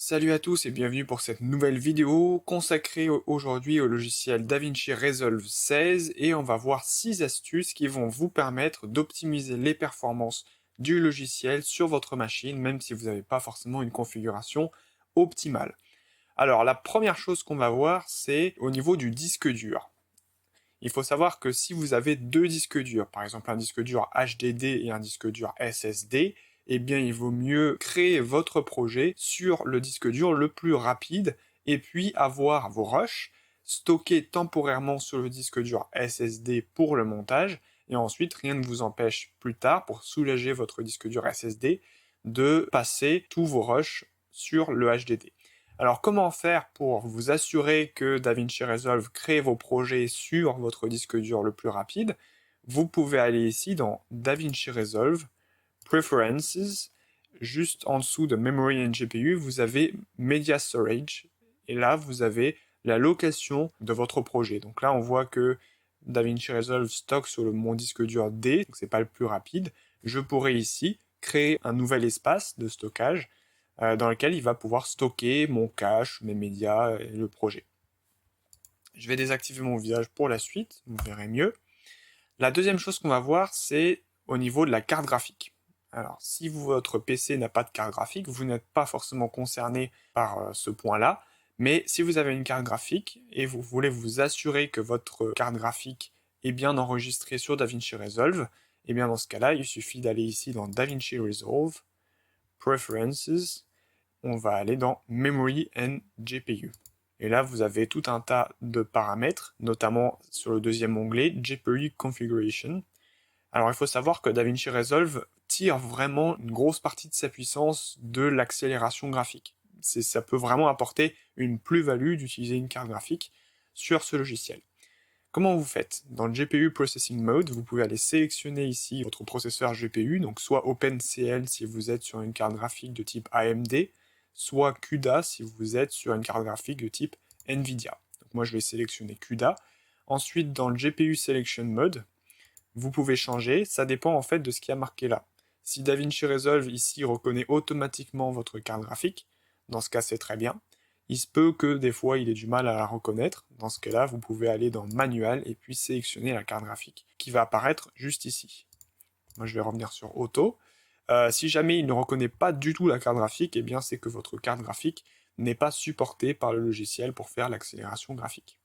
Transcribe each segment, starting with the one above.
Salut à tous et bienvenue pour cette nouvelle vidéo consacrée aujourd'hui au logiciel DaVinci Resolve 16 et on va voir 6 astuces qui vont vous permettre d'optimiser les performances du logiciel sur votre machine même si vous n'avez pas forcément une configuration optimale. Alors la première chose qu'on va voir c'est au niveau du disque dur. Il faut savoir que si vous avez deux disques durs, par exemple un disque dur HDD et un disque dur SSD, eh bien il vaut mieux créer votre projet sur le disque dur le plus rapide et puis avoir vos rushs stockés temporairement sur le disque dur SSD pour le montage et ensuite rien ne vous empêche plus tard pour soulager votre disque dur SSD de passer tous vos rushs sur le HDD. Alors comment faire pour vous assurer que DaVinci Resolve crée vos projets sur votre disque dur le plus rapide? Vous pouvez aller ici dans DaVinci Resolve, Preferences, juste en dessous de Memory and GPU, vous avez Media Storage, et là vous avez la location de votre projet. Donc là on voit que DaVinci Resolve stocke sur mon disque dur D, donc c'est pas le plus rapide. Je pourrais ici créer un nouvel espace de stockage dans lequel il va pouvoir stocker mon cache, mes médias et le projet. Je vais désactiver mon visage pour la suite, vous verrez mieux. La deuxième chose qu'on va voir, c'est au niveau de la carte graphique. Alors, si votre PC n'a pas de carte graphique, vous n'êtes pas forcément concerné par ce point-là, mais si vous avez une carte graphique et vous voulez vous assurer que votre carte graphique est bien enregistrée sur DaVinci Resolve, et bien dans ce cas-là, il suffit d'aller ici dans DaVinci Resolve, Preferences, on va aller dans Memory and GPU. Et là, vous avez tout un tas de paramètres, notamment sur le deuxième onglet, GPU Configuration. Alors, il faut savoir que DaVinci Resolve tire vraiment une grosse partie de sa puissance de l'accélération graphique. Ça peut vraiment apporter une plus-value d'utiliser une carte graphique sur ce logiciel. Comment vous faites? Dans le GPU Processing Mode, vous pouvez aller sélectionner ici votre processeur GPU, donc soit OpenCL si vous êtes sur une carte graphique de type AMD, soit CUDA si vous êtes sur une carte graphique de type NVIDIA. Donc moi je vais sélectionner CUDA. Ensuite, dans le GPU Selection Mode, vous pouvez changer, ça dépend en fait de ce qui a marqué là. Si DaVinci Resolve ici reconnaît automatiquement votre carte graphique, dans ce cas c'est très bien. Il se peut que des fois il ait du mal à la reconnaître, dans ce cas-là vous pouvez aller dans Manual et puis sélectionner la carte graphique, qui va apparaître juste ici. Moi je vais revenir sur Auto. Si jamais il ne reconnaît pas du tout la carte graphique, eh bien c'est que votre carte graphique n'est pas supportée par le logiciel pour faire l'accélération graphique.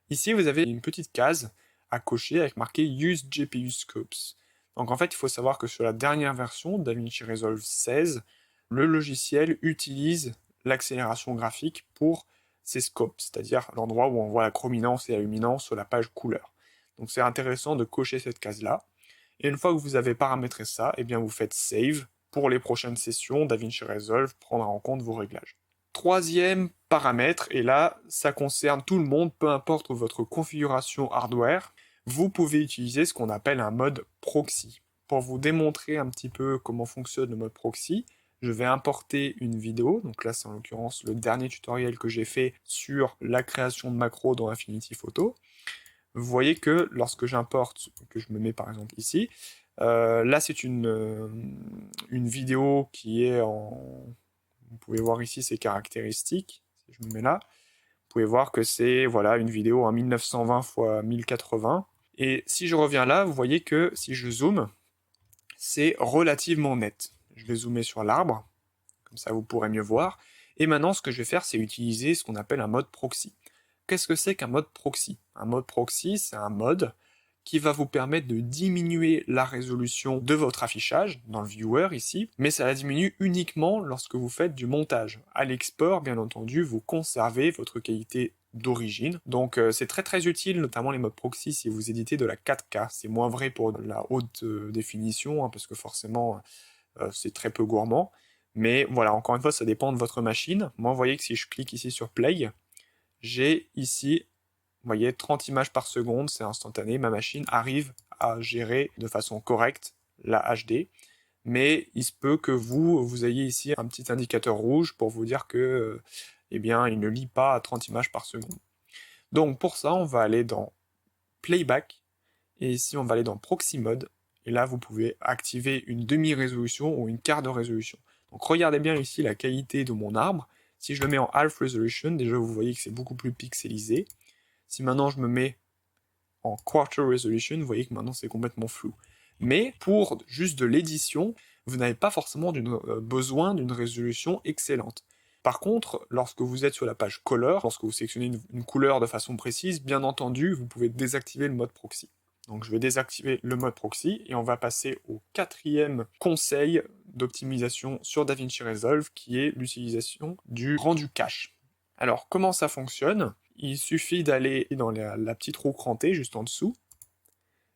Ici, vous avez une petite case à cocher avec marqué Use GPU Scopes. Donc en fait, il faut savoir que sur la dernière version, DaVinci Resolve 16, le logiciel utilise l'accélération graphique pour ses scopes, c'est-à-dire l'endroit où on voit la chrominance et la luminance sur la page couleur. Donc c'est intéressant de cocher cette case-là. Et une fois que vous avez paramétré ça, eh bien vous faites Save. Pour les prochaines sessions, DaVinci Resolve prendra en compte vos réglages. Troisième paramètre, et là, ça concerne tout le monde, peu importe votre configuration hardware, vous pouvez utiliser ce qu'on appelle un mode proxy. Pour vous démontrer un petit peu comment fonctionne le mode proxy, je vais importer une vidéo, donc là c'est en l'occurrence le dernier tutoriel que j'ai fait sur la création de macros dans Affinity Photo. Vous voyez que lorsque j'importe, que je me mets par exemple ici, là c'est une vidéo qui est en... Vous pouvez voir ici ses caractéristiques, si je me mets là. Vous pouvez voir que c'est voilà, une vidéo en 1920 x 1080. Et si je reviens là, vous voyez que si je zoome, c'est relativement net. Je vais zoomer sur l'arbre, comme ça vous pourrez mieux voir. Et maintenant, ce que je vais faire, c'est utiliser ce qu'on appelle un mode proxy. Qu'est-ce que c'est qu'un mode proxy? Un mode proxy, c'est un mode qui va vous permettre de diminuer la résolution de votre affichage, dans le viewer ici, mais ça la diminue uniquement lorsque vous faites du montage. À l'export, bien entendu, vous conservez votre qualité d'origine, donc c'est très très utile, notamment les modes proxy si vous éditez de la 4K. C'est moins vrai pour la haute définition, hein, parce que forcément c'est très peu gourmand, mais voilà, encore une fois, ça dépend de votre machine. Moi, vous voyez que si je clique ici sur Play, j'ai ici, vous voyez, 30 images par seconde, c'est instantané, ma machine arrive à gérer de façon correcte la HD, mais il se peut que vous ayez ici un petit indicateur rouge pour vous dire que, eh bien, il ne lit pas à 30 images par seconde. Donc pour ça, on va aller dans Playback, et ici on va aller dans Proxy Mode, et là vous pouvez activer une demi-résolution ou une quart de résolution. Donc regardez bien ici la qualité de mon arbre, Si je le mets en half resolution, déjà vous voyez que c'est beaucoup plus pixelisé. Si maintenant je me mets en quarter resolution, vous voyez que maintenant c'est complètement flou. Mais pour juste de l'édition, vous n'avez pas forcément besoin d'une résolution excellente. Par contre, lorsque vous êtes sur la page Color, lorsque vous sélectionnez une couleur de façon précise, bien entendu, vous pouvez désactiver le mode proxy. Donc je vais désactiver le mode proxy et on va passer au 4e conseil d'optimisation sur DaVinci Resolve, qui est l'utilisation du rendu cache. Alors comment ça fonctionne? Il suffit d'aller dans la petite roue crantée juste en dessous,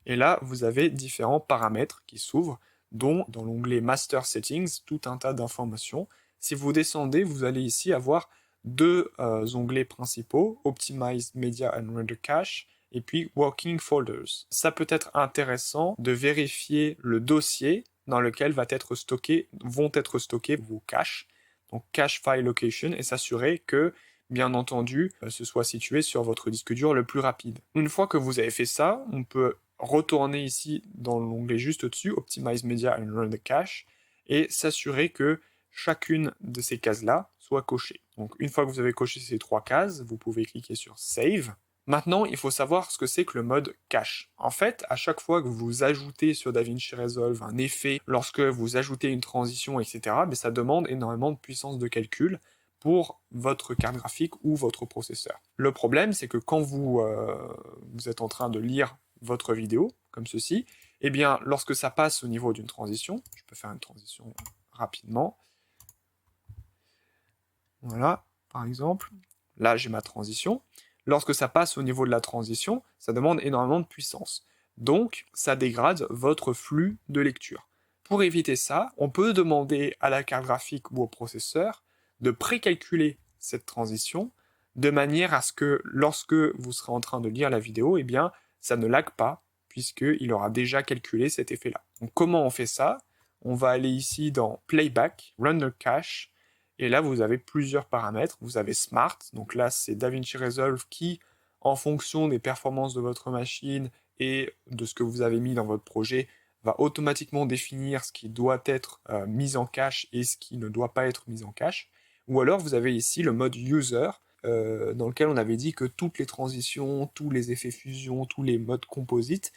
et là vous avez différents paramètres qui s'ouvrent, dont dans l'onglet Master Settings, tout un tas d'informations. Si vous descendez, vous allez ici avoir deux onglets principaux, Optimize Media and Render Cache, et puis Working Folders. Ça peut être intéressant de vérifier le dossier dans lequel vont être stockés vos caches, donc Cache File Location, et s'assurer que, bien entendu, ce soit situé sur votre disque dur le plus rapide. Une fois que vous avez fait ça, on peut retourner ici dans l'onglet juste au-dessus, Optimize Media and Render Cache, et s'assurer que chacune de ces cases-là soit cochée. Donc une fois que vous avez coché ces 3 cases, vous pouvez cliquer sur Save. Maintenant, il faut savoir ce que c'est que le mode cache. En fait, à chaque fois que vous ajoutez sur DaVinci Resolve un effet, lorsque vous ajoutez une transition, etc., mais ça demande énormément de puissance de calcul pour votre carte graphique ou votre processeur. Le problème, c'est que quand vous êtes en train de lire votre vidéo, comme ceci, eh bien, lorsque ça passe au niveau d'une transition, je peux faire une transition rapidement, voilà, par exemple, là j'ai ma transition, lorsque ça passe au niveau de la transition, ça demande énormément de puissance. Donc, ça dégrade votre flux de lecture. Pour éviter ça, on peut demander à la carte graphique ou au processeur de précalculer cette transition de manière à ce que lorsque vous serez en train de lire la vidéo, eh bien, ça ne lag pas, puisqu'il aura déjà calculé cet effet-là. Donc comment on fait ça? On va aller ici dans Playback, Render Cache, et là vous avez plusieurs paramètres. Vous avez Smart, donc là c'est DaVinci Resolve qui, en fonction des performances de votre machine et de ce que vous avez mis dans votre projet, va automatiquement définir ce qui doit être mis en cache et ce qui ne doit pas être mis en cache. Ou alors vous avez ici le mode User, dans lequel on avait dit que toutes les transitions, tous les effets fusion, tous les modes composites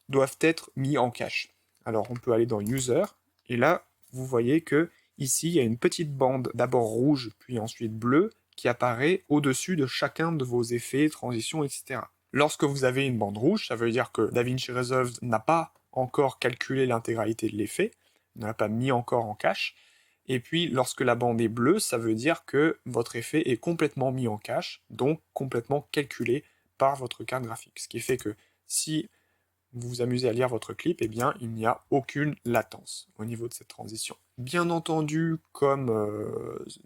doivent être mis en cache. Alors on peut aller dans User, et là vous voyez que ici il y a une petite bande d'abord rouge, puis ensuite bleue, qui apparaît au-dessus de chacun de vos effets, transitions, etc. Lorsque vous avez une bande rouge, ça veut dire que DaVinci Resolve n'a pas encore calculé l'intégralité de l'effet, ne l'a pas mis encore en cache. Et puis, lorsque la bande est bleue, ça veut dire que votre effet est complètement mis en cache, donc complètement calculé par votre carte graphique. Ce qui fait que si vous vous amusez à lire votre clip, eh bien, il n'y a aucune latence au niveau de cette transition. Bien entendu, comme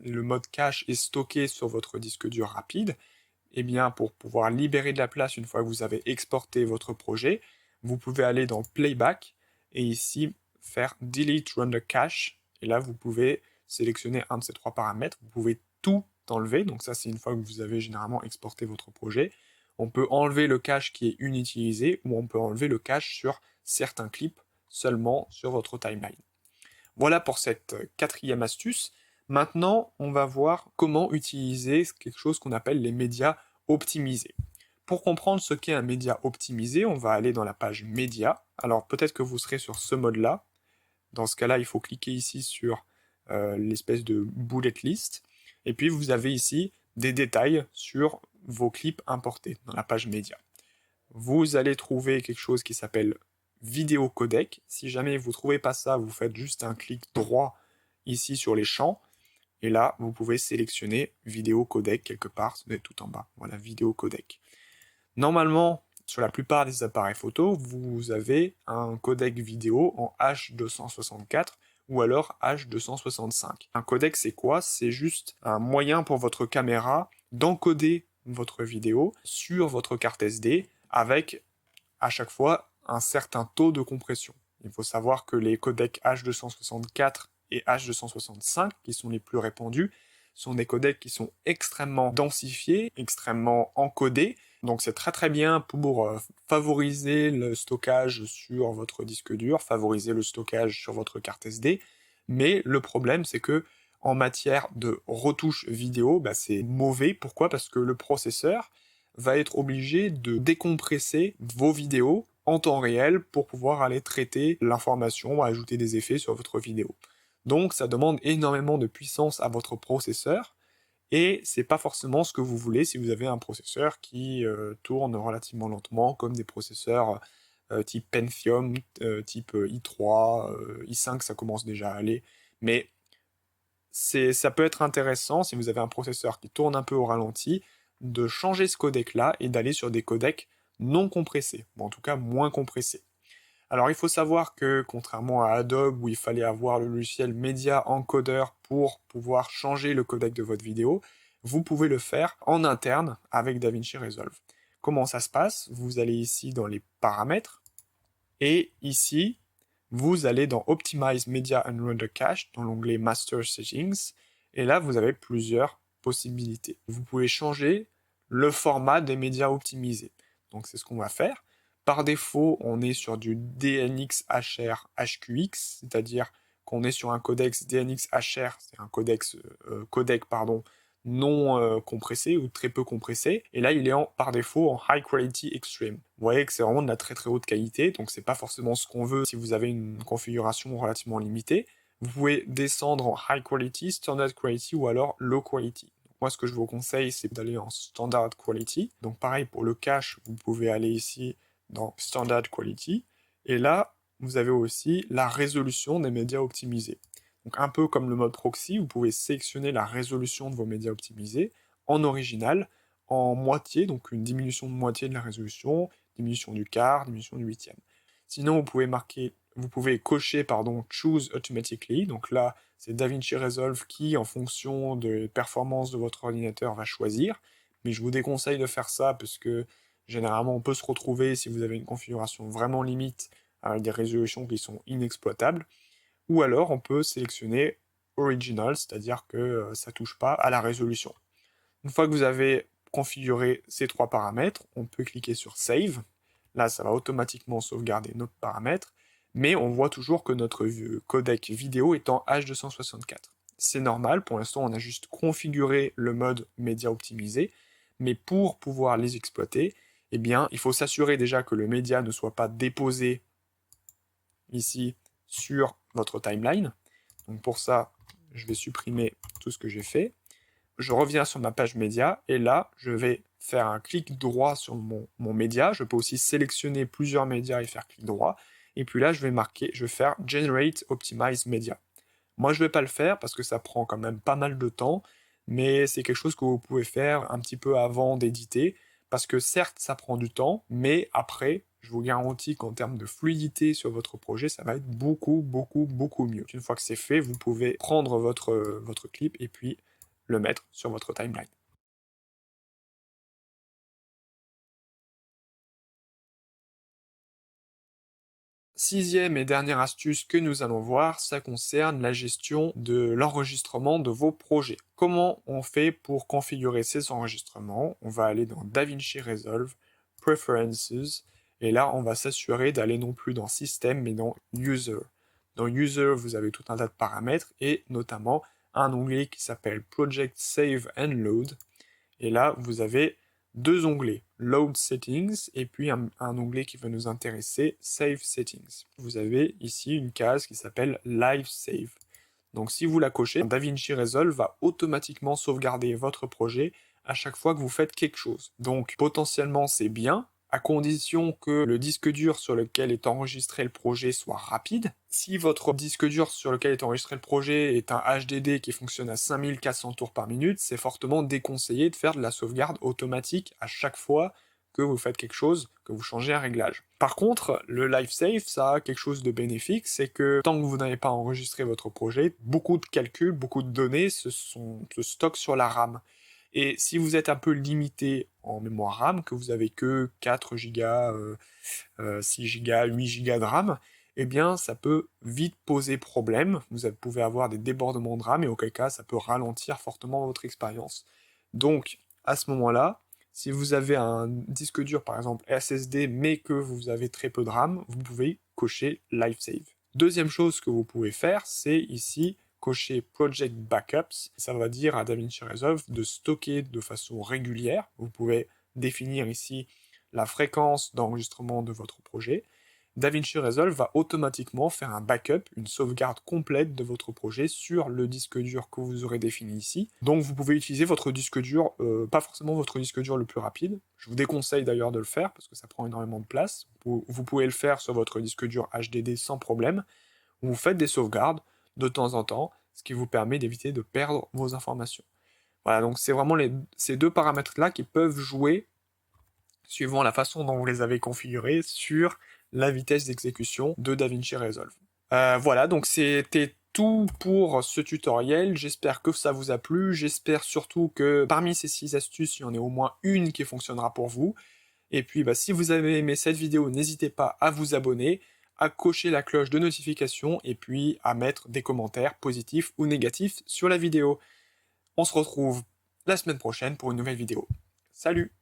le mode cache est stocké sur votre disque dur rapide, eh bien, pour pouvoir libérer de la place une fois que vous avez exporté votre projet, vous pouvez aller dans Playback et ici faire Delete Render Cache. Et là, vous pouvez sélectionner un de ces 3 paramètres. Vous pouvez tout enlever. Donc ça, c'est une fois que vous avez généralement exporté votre projet. On peut enlever le cache qui est inutilisé ou on peut enlever le cache sur certains clips seulement sur votre timeline. Voilà pour cette 4e astuce. Maintenant, on va voir comment utiliser quelque chose qu'on appelle les médias optimisés. Pour comprendre ce qu'est un média optimisé, on va aller dans la page médias. Alors peut-être que vous serez sur ce mode-là. Dans ce cas-là, il faut cliquer ici sur l'espèce de bullet list. Et puis vous avez ici des détails sur vos clips importés dans la page médias. Vous allez trouver quelque chose qui s'appelle vidéo codec. Si jamais vous ne trouvez pas ça, vous faites juste un clic droit ici sur les champs. Et là, vous pouvez sélectionner vidéo codec quelque part, c'est tout en bas. Voilà, vidéo codec. Normalement, sur la plupart des appareils photo, vous avez un codec vidéo en H264 ou alors H265. Un codec, c'est quoi? C'est juste un moyen pour votre caméra d'encoder votre vidéo sur votre carte SD avec à chaque fois un certain taux de compression. Il faut savoir que les codecs H264 et H265, qui sont les plus répandus, sont des codecs qui sont extrêmement densifiés, extrêmement encodés. Donc c'est très très bien pour favoriser le stockage sur votre disque dur, favoriser le stockage sur votre carte SD. Mais le problème, c'est que en matière de retouche vidéo, c'est mauvais. Pourquoi? Parce que le processeur va être obligé de décompresser vos vidéos en temps réel pour pouvoir aller traiter l'information, ajouter des effets sur votre vidéo. Donc ça demande énormément de puissance à votre processeur, et c'est pas forcément ce que vous voulez si vous avez un processeur qui tourne relativement lentement, comme des processeurs type Pentium, type i3, i5, ça commence déjà à aller. Mais ça peut être intéressant, si vous avez un processeur qui tourne un peu au ralenti, de changer ce codec-là et d'aller sur des codecs non compressés, ou en tout cas moins compressés. Alors il faut savoir que, contrairement à Adobe, où il fallait avoir le logiciel Media Encoder pour pouvoir changer le codec de votre vidéo, vous pouvez le faire en interne avec DaVinci Resolve. Comment ça se passe? Vous allez ici dans les paramètres, et ici, vous allez dans Optimize Media and Render Cache, dans l'onglet Master Settings, et là vous avez plusieurs possibilités. Vous pouvez changer le format des médias optimisés. Donc c'est ce qu'on va faire. Par défaut, on est sur du DNX HR HQX, c'est-à-dire qu'on est sur un codex DNX HR, c'est un codec non compressé ou très peu compressé, et là il est par défaut en High Quality Extreme. Vous voyez que c'est vraiment de la très très haute qualité, donc c'est pas forcément ce qu'on veut si vous avez une configuration relativement limitée. Vous pouvez descendre en High Quality, Standard Quality ou alors Low Quality. Moi, ce que je vous conseille, c'est d'aller en Standard Quality. Donc pareil, pour le cache, vous pouvez aller ici dans Standard Quality, et là, vous avez aussi la résolution des médias optimisés. Donc un peu comme le mode proxy, vous pouvez sélectionner la résolution de vos médias optimisés en original, en moitié, donc une diminution de moitié de la résolution, diminution du quart, diminution du huitième. Sinon, vous pouvez cocher Choose Automatically, donc là, c'est DaVinci Resolve qui, en fonction des performances de votre ordinateur, va choisir, mais je vous déconseille de faire ça parce que généralement, on peut se retrouver, si vous avez une configuration vraiment limite, avec des résolutions qui sont inexploitables. Ou alors, on peut sélectionner Original, c'est-à-dire que ça ne touche pas à la résolution. Une fois que vous avez configuré ces trois paramètres, on peut cliquer sur Save. Là, ça va automatiquement sauvegarder notre paramètre, mais on voit toujours que notre codec vidéo est en H264. C'est normal, pour l'instant, on a juste configuré le mode média optimisé, mais pour pouvoir les exploiter, eh bien, il faut s'assurer déjà que le média ne soit pas déposé ici sur votre timeline. Donc pour ça, je vais supprimer tout ce que j'ai fait. Je reviens sur ma page média, et là, je vais faire un clic droit sur mon média. Je peux aussi sélectionner plusieurs médias et faire clic droit. Et puis là, je vais faire Generate Optimize Media. Moi, je ne vais pas le faire parce que ça prend quand même pas mal de temps, mais c'est quelque chose que vous pouvez faire un petit peu avant d'éditer, parce que certes, ça prend du temps, mais après, je vous garantis qu'en termes de fluidité sur votre projet, ça va être beaucoup, beaucoup, beaucoup mieux. Une fois que c'est fait, vous pouvez prendre votre clip et puis le mettre sur votre timeline. Sixième et dernière astuce que nous allons voir, ça concerne la gestion de l'enregistrement de vos projets. Comment on fait pour configurer ces enregistrements? On va aller dans DaVinci Resolve, Preferences, et là on va s'assurer d'aller non plus dans System mais dans User. Dans User, vous avez tout un tas de paramètres et notamment un onglet qui s'appelle Project Save and Load. Et là, vous avez deux onglets, Load Settings, et puis un onglet qui va nous intéresser, Save Settings. Vous avez ici une case qui s'appelle Live Save. Donc si vous la cochez, DaVinci Resolve va automatiquement sauvegarder votre projet à chaque fois que vous faites quelque chose. Donc potentiellement c'est bien, à condition que le disque dur sur lequel est enregistré le projet soit rapide. Si votre disque dur sur lequel est enregistré le projet est un HDD qui fonctionne à 5400 tours par minute, c'est fortement déconseillé de faire de la sauvegarde automatique à chaque fois que vous faites quelque chose, que vous changez un réglage. Par contre, le Live Save, ça a quelque chose de bénéfique, c'est que tant que vous n'avez pas enregistré votre projet, beaucoup de calculs, beaucoup de données se stockent sur la RAM. Et si vous êtes un peu limité en mémoire RAM, que vous avez que 4 Go, 6 Go, 8 Go de RAM, eh bien ça peut vite poser problème. Vous pouvez avoir des débordements de RAM, et auquel cas ça peut ralentir fortement votre expérience. Donc à ce moment-là, si vous avez un disque dur par exemple SSD mais que vous avez très peu de RAM, vous pouvez cocher Live Save. Deuxième chose que vous pouvez faire, c'est ici cocher Project Backups. Ça va dire à DaVinci Resolve de stocker de façon régulière. Vous pouvez définir ici la fréquence d'enregistrement de votre projet. DaVinci Resolve va automatiquement faire un backup, une sauvegarde complète de votre projet sur le disque dur que vous aurez défini ici. Donc vous pouvez utiliser votre disque dur, pas forcément votre disque dur le plus rapide. Je vous déconseille d'ailleurs de le faire parce que ça prend énormément de place. Vous pouvez le faire sur votre disque dur HDD sans problème. Vous faites des sauvegardes de temps en temps, ce qui vous permet d'éviter de perdre vos informations. Voilà, donc c'est vraiment ces deux paramètres-là qui peuvent jouer, suivant la façon dont vous les avez configurés, sur la vitesse d'exécution de DaVinci Resolve. Voilà, donc c'était tout pour ce tutoriel. J'espère que ça vous a plu. J'espère surtout que parmi ces 6 astuces, il y en ait au moins une qui fonctionnera pour vous. Et puis, si vous avez aimé cette vidéo, n'hésitez pas à vous abonner, à cocher la cloche de notification et puis à mettre des commentaires positifs ou négatifs sur la vidéo. On se retrouve la semaine prochaine pour une nouvelle vidéo. Salut!